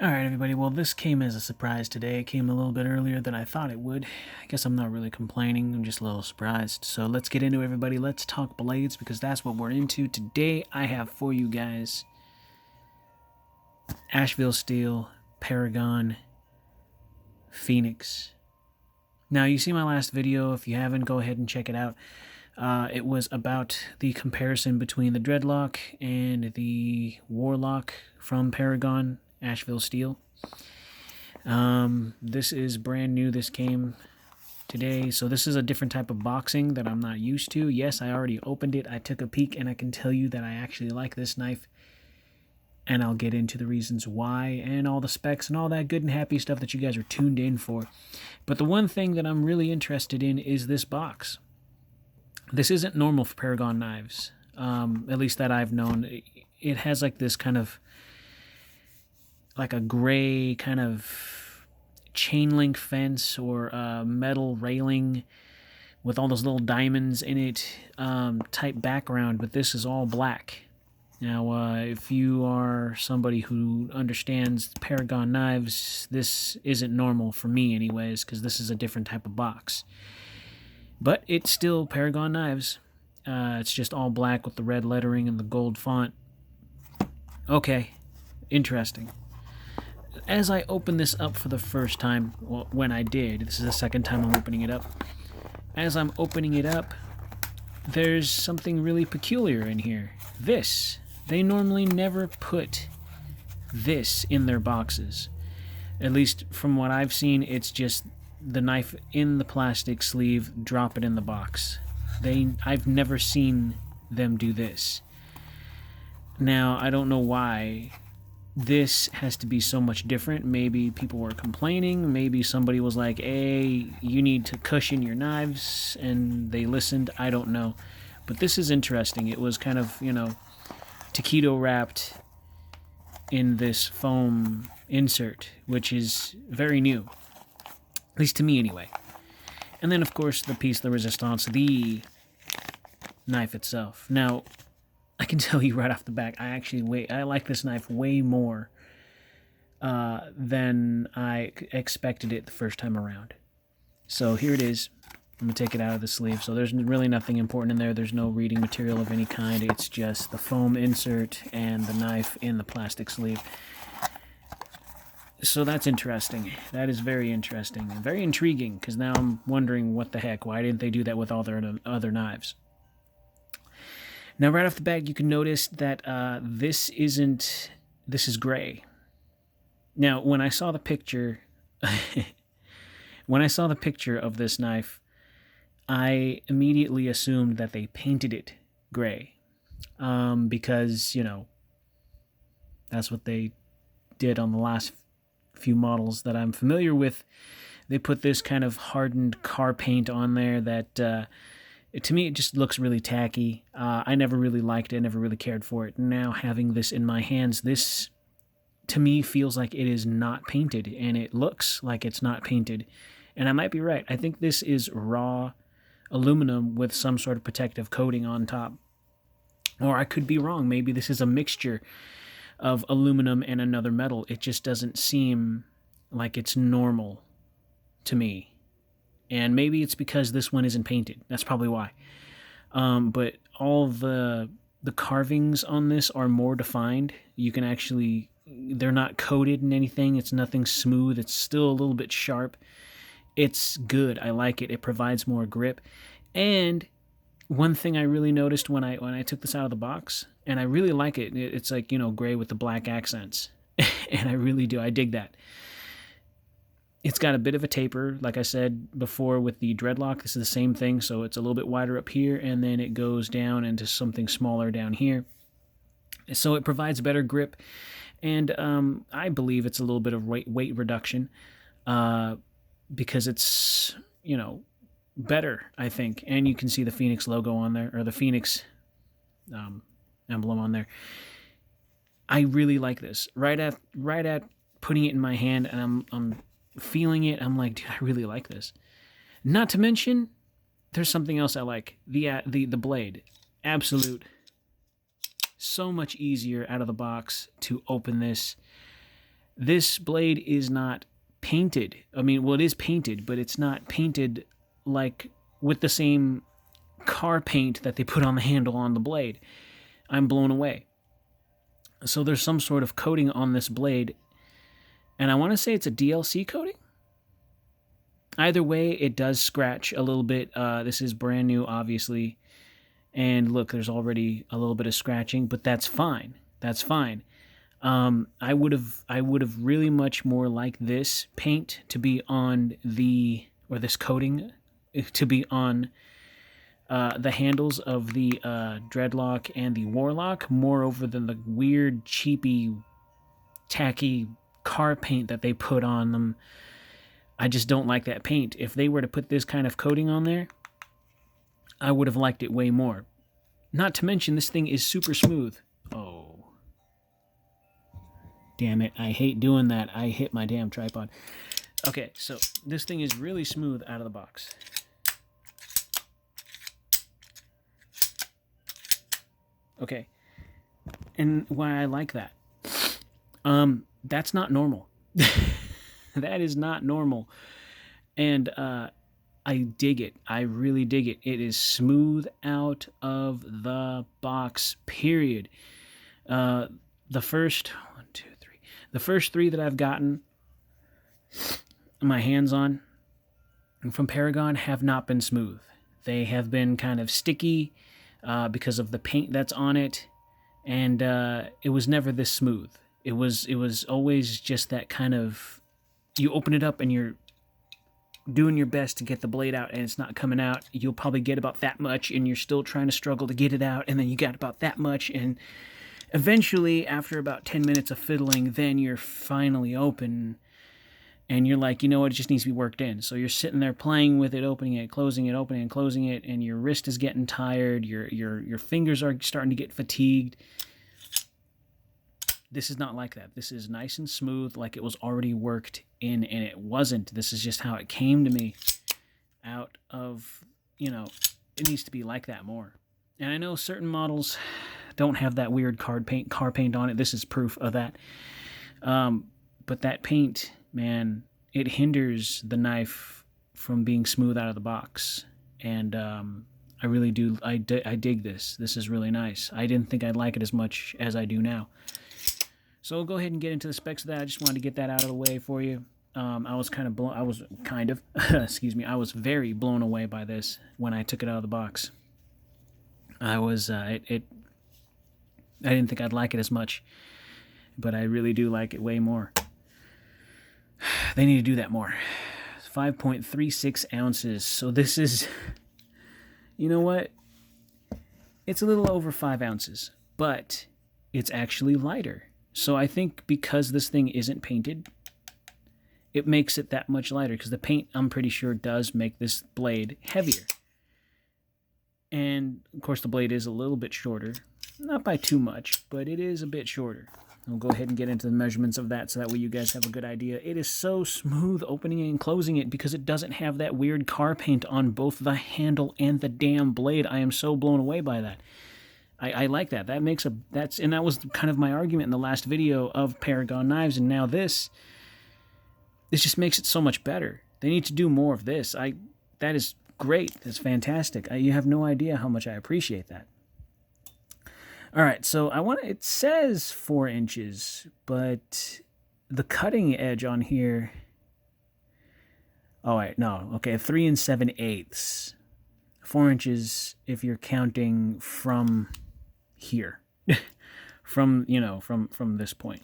Alright everybody, well this came as a surprise today. It came a little bit earlier than I thought it would. I guess I'm not really complaining, I'm just a little surprised. So let's get into it everybody, let's talk blades because that's what we're into. Today I have for you guys Asheville Steel, Paragon, Phoenix. Now you see my last video, if you haven't go ahead and check it out. It was about the comparison between the Dreadlock and the Warlock from Paragon, Asheville Steel. This is brand new. This came today. So this is a different type of boxing that I'm not used to. Yes, I already opened it. I took a peek and I can tell you that I actually like this knife. And I'll get into the reasons why and all the specs and all that good and happy stuff that you guys are tuned in for. But the one thing that I'm really interested in is this box. This isn't normal for Paragon knives, at least that I've known. It has like this kind of like a gray kind of chain link fence or metal railing with all those little diamonds in it type background, but this is all black. Now, if you are somebody who understands Paragon knives, this isn't normal for me anyways, because this is a different type of box. But it's still Paragon knives. It's just all black with the red lettering and the gold font. Okay, interesting. As I open this up for the first time, well, when I did, this is the second time I'm opening it up. As I'm opening it up, there's something really peculiar in here. This. They normally never put this in their boxes. At least from what I've seen, it's just the knife in the plastic sleeve, drop it in the box. I've never seen them do this. Now, I don't know why this has to be so much different. Maybe people were complaining. Maybe somebody was like, hey, you need to cushion your knives, and they listened. I don't know. But this is interesting. It was kind of, taquito wrapped in this foam insert, which is very new. At least to me, anyway. And then, of course, the piece de resistance, the knife itself. Now, I can tell you right off the back, I like this knife way more than I expected it the first time around. So here it is. I'm going to take it out of the sleeve. So there's really nothing important in there. There's no reading material of any kind. It's just the foam insert and the knife in the plastic sleeve. So that's interesting. That is very interesting. Very intriguing, because now I'm wondering what the heck. Why didn't they do that with all their other knives? Now, right off the bat, you can notice that this is gray. Now, when I saw the picture, of this knife, I immediately assumed that they painted it gray, because that's what they did on the last few models that I'm familiar with. They put this kind of hardened car paint on there that to me it just looks really tacky. I never really liked it, never really cared for it. Now having this in my hands, this to me feels like it is not painted, and it looks like it's not painted. And I might be right. I think this is raw aluminum with some sort of protective coating on top. Or I could be wrong. Maybe this is a mixture of aluminum and another metal. It just doesn't seem like it's normal to me. And maybe it's because this one isn't painted. That's probably why. But all the carvings on this are more defined. You can actually, they're not coated in anything. It's nothing smooth. It's still a little bit sharp. It's good. I like it. It provides more grip. And one thing I really noticed when I took this out of the box, and I really like it, it's like, gray with the black accents. And I really do. I dig that. It's got a bit of a taper, like I said before with the Dreadlock. This is the same thing, so it's a little bit wider up here, and then it goes down into something smaller down here. So it provides better grip, and I believe it's a little bit of weight reduction, because it's, better, I think. And you can see the Phoenix logo on there, or the Phoenix emblem on there. I really like this. Right at putting it in my hand, and I'm feeling it. I'm like, dude, I really like this. Not to mention, there's something else I like. The blade. Absolute. So much easier out of the box to open this. This blade is not painted. I mean, well, it is painted, but it's not painted like with the same car paint that they put on the handle on the blade. I'm blown away. So there's some sort of coating on this blade, and I want to say it's a DLC coating. Either way, it does scratch a little bit. This is brand new, obviously. And look, there's already a little bit of scratching, but that's fine. That's fine. I would have really much more liked this paint to be on or this coating to be on the handles of the Dreadlock and the Warlock, moreover than the weird, cheapy, tacky car paint that they put on them. I just don't like that paint. If they were to put this kind of coating on there, I would have liked it way more. Not to mention, this thing is super smooth. Oh. Damn it. I hate doing that. I hit my damn tripod. Okay, so this thing is really smooth out of the box. Okay. And why I like that. That's not normal. That is not normal. And I dig it. I really dig it. It is smooth out of the box, period. The first three that I've gotten my hands on from Paragon have not been smooth. They have been kind of sticky because of the paint that's on it, and it was never this smooth. It was always just that kind of, you open it up and you're doing your best to get the blade out and it's not coming out. You'll probably get about that much and you're still trying to struggle to get it out, and then you got about that much, and eventually after about 10 minutes of fiddling, then you're finally open and you're like, you know what, it just needs to be worked in. So you're sitting there playing with it, opening it, closing it, opening and closing it, and your wrist is getting tired, your fingers are starting to get fatigued. This is not like that. This is nice and smooth, like it was already worked in, and it wasn't. This is just how it came to me out of, it needs to be like that more. And I know certain models don't have that weird car paint on it. This is proof of that. But that paint, man, it hinders the knife from being smooth out of the box. And I really do. I dig this. This is really nice. I didn't think I'd like it as much as I do now. So we'll go ahead and get into the specs of that. I just wanted to get that out of the way for you. I was very blown away by this when I took it out of the box. I didn't think I'd like it as much, but I really do like it way more. They need to do that more. 5.36 ounces. So this is, you know what? It's a little over 5 ounces, but it's actually lighter. So I think because this thing isn't painted, it makes it that much lighter, because the paint, I'm pretty sure, does make this blade heavier. And, of course, the blade is a little bit shorter. Not by too much, but it is a bit shorter. I'll go ahead and get into the measurements of that so that way you guys have a good idea. It is so smooth opening and closing it because it doesn't have that weird car paint on both the handle and the damn blade. I am so blown away by that. I like that. That was kind of my argument in the last video of Paragon knives, and now this just makes it so much better. They need to do more of this. That is great. That's fantastic. You have no idea how much I appreciate that. All right, so it says 4 inches, but the cutting edge on here, oh wait, no, okay, 3 7/8. 4 inches if you're counting from here, from this point.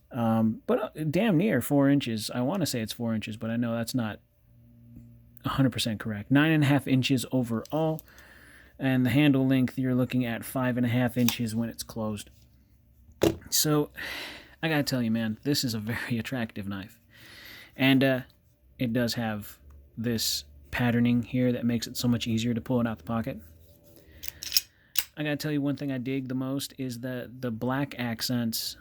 But damn near 4 inches. I want to say it's 4 inches, but I know that's not 100% correct. 9.5 inches overall. And the handle length, you're looking at 5.5 inches when it's closed. So, I gotta tell you, man, this is a very attractive knife. And it does have this patterning here that makes it so much easier to pull it out the pocket. I gotta tell you, one thing I dig the most is the black accents.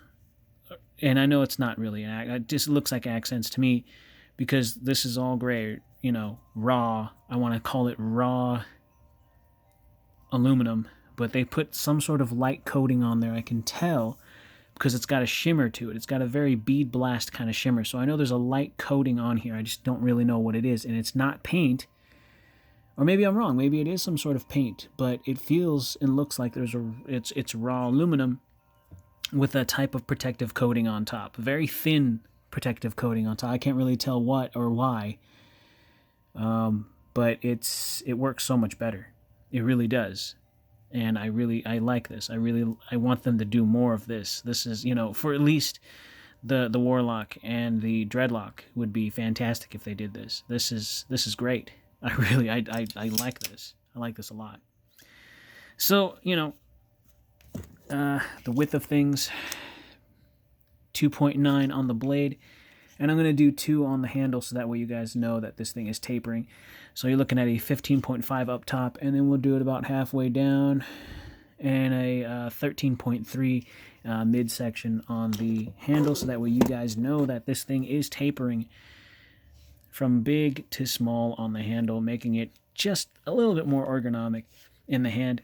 And I know it's not really it just looks like accents to me, because this is all gray, raw. I want to call it raw aluminum, but they put some sort of light coating on there, I can tell, because it's got a shimmer to it. It's got a very bead blast kind of shimmer. So I know there's a light coating on here. I just don't really know what it is. And it's not paint. Or maybe I'm wrong. Maybe it is some sort of paint. But it feels and looks like it's raw aluminum with a type of protective coating on top. Very thin protective coating on top. I can't really tell what or why. But it works so much better. It really does. And I like this. I want them to do more of this. This is, for at least the Warlock and the Dreadlock would be fantastic if they did this. This is great. I like this. I like this a lot. So, the width of things, 2.9 on the blade, and I'm going to do 2 on the handle so that way you guys know that this thing is tapering. So you're looking at a 15.5 up top, and then we'll do it about halfway down, and a 13.3 midsection on the handle so that way you guys know that this thing is tapering from big to small on the handle, making it just a little bit more ergonomic in the hand.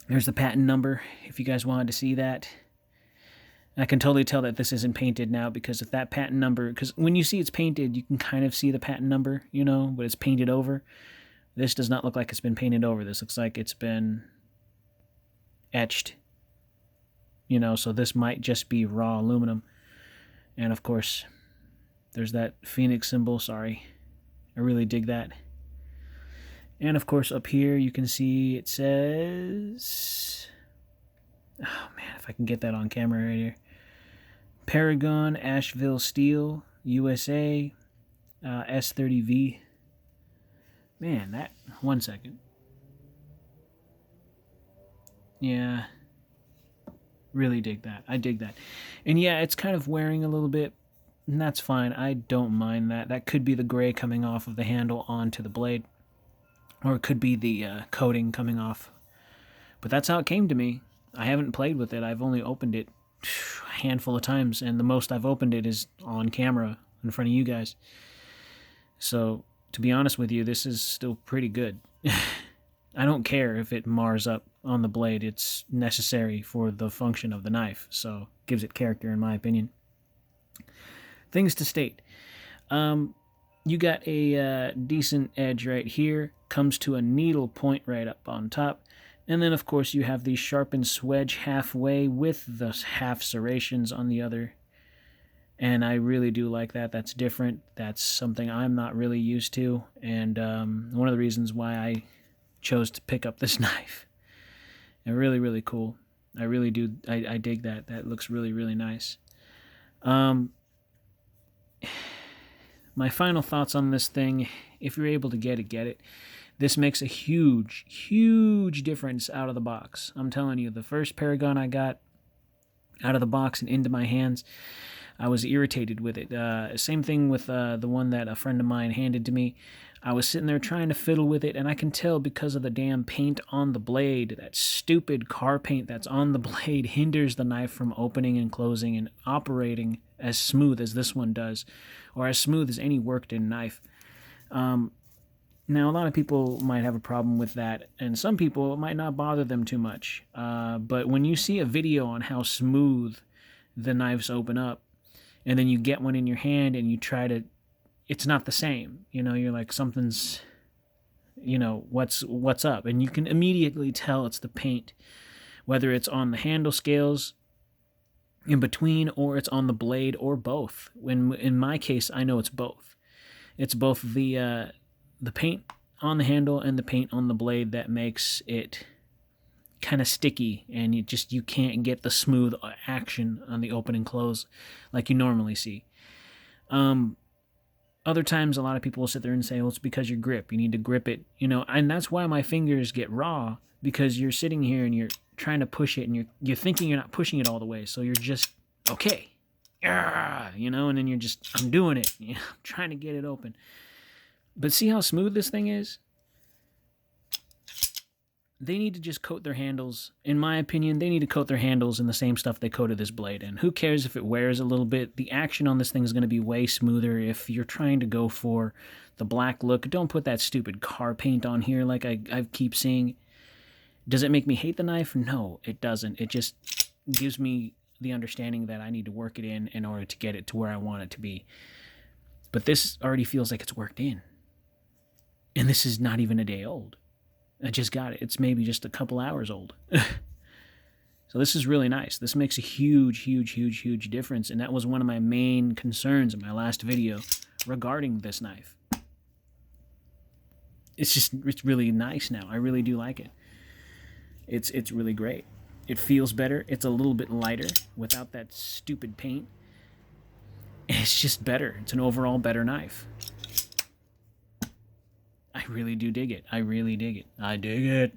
There's the patent number if you guys wanted to see that. I can totally tell that this isn't painted now because if that patent number, because when you see it's painted, you can kind of see the patent number, but it's painted over. This does not look like it's been painted over. This looks like it's been etched, so this might just be raw aluminum. And of course, there's that Phoenix symbol. Sorry. I really dig that. And of course, up here, you can see it says, oh man, if I can get that on camera right here. Paragon, Asheville Steel, USA, S30V. Man, that, 1 second. Yeah, really dig that. I dig that. And yeah, it's kind of wearing a little bit, and that's fine. I don't mind that. That could be the gray coming off of the handle onto the blade, or it could be the coating coming off. But that's how it came to me. I haven't played with it. I've only opened it a handful of times, and the most I've opened it is on camera in front of you guys. So, to be honest with you, this is still pretty good. I don't care if it mars up on the blade. It's necessary for the function of the knife, so gives it character in my opinion. Things to state. You got a decent edge right here. Comes to a needle point right up on top. And then, of course, you have the sharpened swedge halfway with the half serrations on the other. And I really do like that. That's different. That's something I'm not really used to. And one of the reasons why I chose to pick up this knife. And really, really cool. I really do. I dig that. That looks really, really nice. My final thoughts on this thing, if you're able to get it, get it. This makes a huge, huge difference out of the box. I'm telling you, the first Paragon I got out of the box and into my hands, I was irritated with it. Same thing with the one that a friend of mine handed to me. I was sitting there trying to fiddle with it, and I can tell because of the damn paint on the blade, that stupid car paint that's on the blade hinders the knife from opening and closing and operating as smooth as this one does, or as smooth as any worked-in knife. Now, a lot of people might have a problem with that, and some people, it might not bother them too much. But when you see a video on how smooth the knives open up, and then you get one in your hand and you try to, it's not the same. You're like, something's, what's up? And you can immediately tell it's the paint, whether it's on the handle scales in between, or it's on the blade, or both. In my case, I know it's both. It's both the paint on the handle and the paint on the blade that makes it kind of sticky, and you can't get the smooth action on the open and close like you normally see. Other times, a lot of people will sit there and say, well, it's because your grip. You need to grip it, and that's why my fingers get raw, because you're sitting here and you're trying to push it, and you're thinking you're not pushing it all the way, so you're just, okay, and then you're just, I'm doing it, I'm trying to get it open. But see how smooth this thing is? They need to just coat their handles. In my opinion, they need to coat their handles in the same stuff they coated this blade in. Who cares if it wears a little bit? The action on this thing is going to be way smoother. If you're trying to go for the black look, don't put that stupid car paint on here like I keep seeing. Does it make me hate the knife? No, it doesn't. It just gives me the understanding that I need to work it in order to get it to where I want it to be. But this already feels like it's worked in. And this is not even a day old. I just got it. It's maybe just a couple hours old. So this is really nice. This makes a huge, huge, huge, huge difference. And that was one of my main concerns in my last video regarding this knife. It's really nice now. I really do like it. It's really great. It feels better. It's a little bit lighter without that stupid paint. It's just better. It's an overall better knife. I really do dig it. I really dig it. I dig it.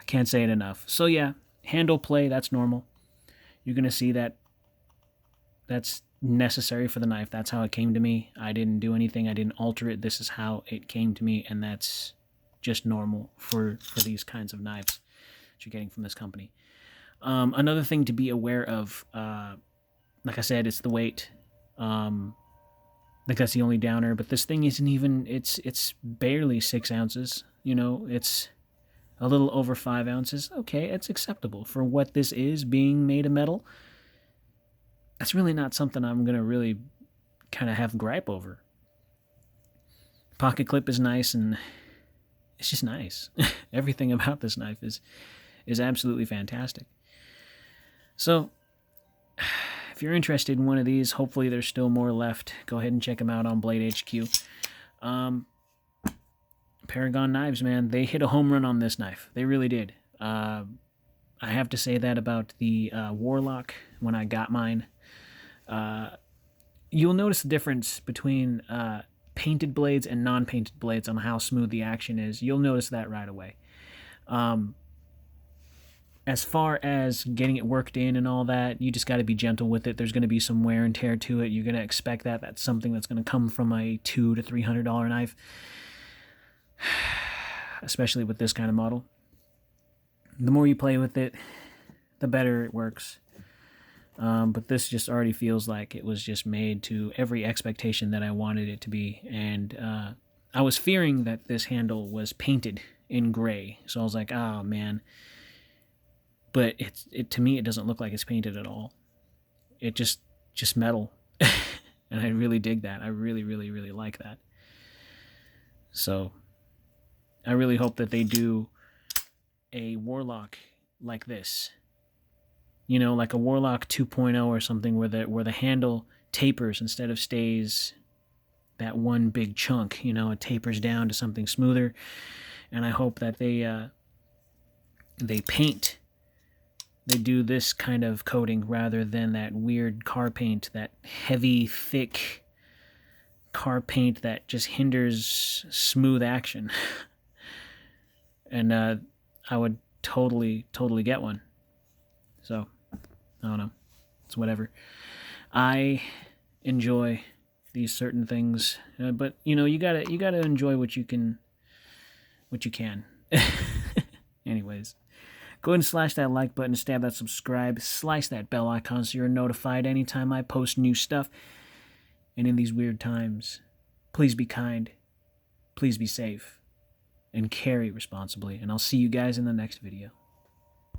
Can't say it enough. So yeah, handle play, that's normal. You're going to see that that's necessary for the knife. That's how it came to me. I didn't do anything. I didn't alter it. This is how it came to me, and that's just normal for these kinds of knives that you're getting from this company. Another thing to be aware of, like I said, it's the weight. I think that's the only downer, but this thing isn't even, it's barely 6 ounces. You know, it's a little over 5 ounces. Okay, it's acceptable for what this is, being made of metal. That's really not something I'm going to really kind of have gripe over. Pocket clip is nice, and it's just nice. Everything about this knife is absolutely fantastic. So, if you're interested in one of these, hopefully there's still more left. Go ahead and check them out on Blade HQ. Paragon knives, man, they hit a home run on this knife. They really did. I have to say that about the Warlock when I got mine. You'll notice the difference between painted blades and non-painted blades on how smooth the action is. You'll notice that right away. As far as getting it worked in and all that, you just got to be gentle with it. There's going to be some wear and tear to it. You're going to expect that. That's something that's going to come from a $200 to $300 knife, especially with this kind of model. The more you play with it, the better it works. But this just already feels like it was just made to every expectation that I wanted it to be. And I was fearing that this handle was painted in gray. So I was like, oh, man. But to me, it doesn't look like it's painted at all. It just metal. And I really dig that. I really, really, really like that. So I really hope that they do a Warlock like this. You know, like a Warlock 2.0 or something where the handle tapers instead of stays that one big chunk. You know, it tapers down to something smoother. And I hope that they paint. They do this kind of coating rather than that weird car paint, that heavy, thick car paint that just hinders smooth action. And I would totally get one. So, I don't know. It's whatever. I enjoy these certain things, but you know, you gotta enjoy what you can. Anyways. Go ahead and slash that like button, stab that subscribe, slice that bell icon so you're notified anytime I post new stuff. And in these weird times, please be kind, please be safe, and carry responsibly. And I'll see you guys in the next video.